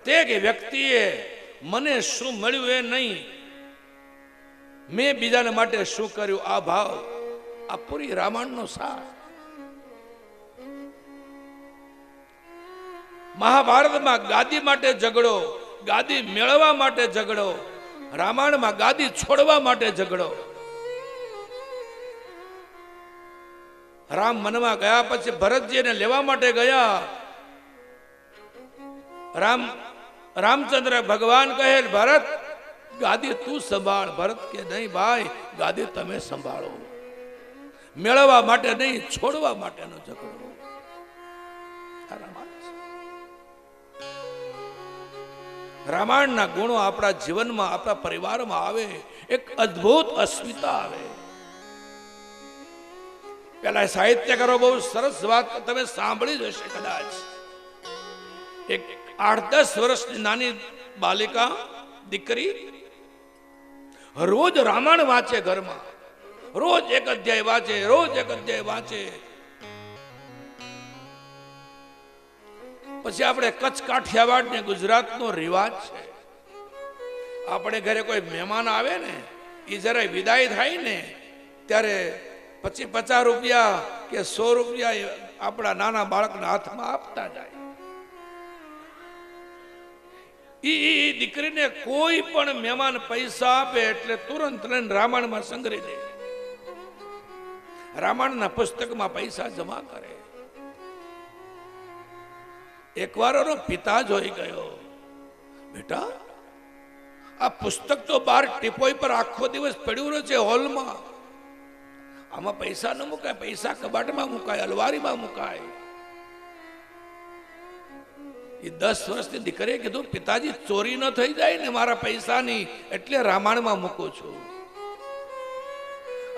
પ્રત્યેક વ્યક્તિએ મને શું મળ્યું એ નહીં, મેં બીજાને માટે શું કર્યું આ ભાવ, આ પૂરી રામાયણનો સાર. મહાભારતમાં ગાદી માટે ઝઘડો, ગાદી મેળવવા માટે ઝઘડો, રામાયણમાં ગાદી છોડવા માટે ઝઘડો. રામ વનમાં ગયા પછી ભરતજીને લેવા માટે ગયા. રામચંદ્ર ભગવાન કહે ભરત ગાદી તું સંભાળ. ભરત કે નહીં ભાઈ, ગાદી તમે સંભાળો. મેળવવા માટે નહીં, છોડવા માટેનો ઝઘડો. રામાયણના ગુણો આપણા જીવનમાં, આપણા પરિવારમાં આવે, એક અદ્ભુત અસ્મિતા આવે. પેલા સાહિત્યકારો બહુ સરસ વાત તમે સાંભળી જ હશે કદાચ. એક 8-10 વર્ષની નાની બાલિકા, દીકરી રોજ રામાયણ વાંચે ઘરમાં. રોજ એક અધ્યાય વાંચે, રોજ એક અધ્યાય વાંચે. પછી આપણે કચ્છ કાઠિયાવાડ ને ગુજરાતનો રિવાજ છે, આપણે ઘરે કોઈ મહેમાન આવે ને, એ જરા વિદાય થાય ને ત્યારે 50 રૂપિયા કે 100 રૂપિયા આપણા નાના બાળકના હાથમાં આપતા જાય. ઈ દીકરીને કોઈ પણ મહેમાન પૈસા આપે એટલે તુરંત લઈને રામાયણમાં સંગ્રહી દે, રામાયણના પુસ્તકમાં પૈસા જમા કરે. એકવાર એનો પિતા જોઈ ગયો, બેટા આ પુસ્તક તો બહાર ટીપોઈ પર આખો દિવસ પડ્યું રહ્યું છે હોલમાં, આમાં પૈસા ન મુકાય, પૈસા કબાટમાં મુકાય, અલવારીમાં મુકાય. એ 10 વર્ષની દીકરીએ કીધું પિતાજી ચોરી ન થઈ જાય ને મારા પૈસાની, એટલે રામાયણમાં મૂકું છું.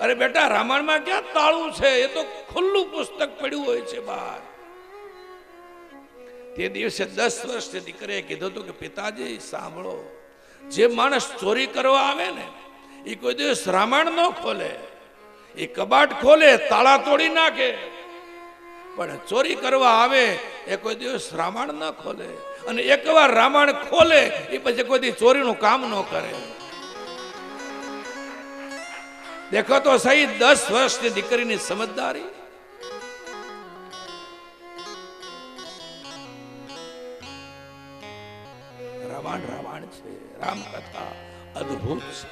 અરે બેટા રામાયણમાં ક્યાં તાળું છે, એ તો ખુલ્લું પુસ્તક પડ્યું હોય છે બહાર. તે દિવસે 10 વર્ષની દીકરીએ કીધું હતું કે પિતાજી સાંભળો, જે માણસ ચોરી કરવા આવે ને એ કોઈ દિવસ રામાયણ ન ખોલે, એ કબાટ ખોલે, તાળા તોડી નાખે, પણ ચોરી કરવા આવે એ કોઈ દિવસ રામાયણ ન ખોલે. અને એકવાર રામાયણ ખોલે એ પછી કોઈ દી ચોરીનું કામ ન કરે. દેખો તો સહી 10 વર્ષની દીકરીની સમજદારી. રામાયણ છે, રામકથા અદ્ભુત છે.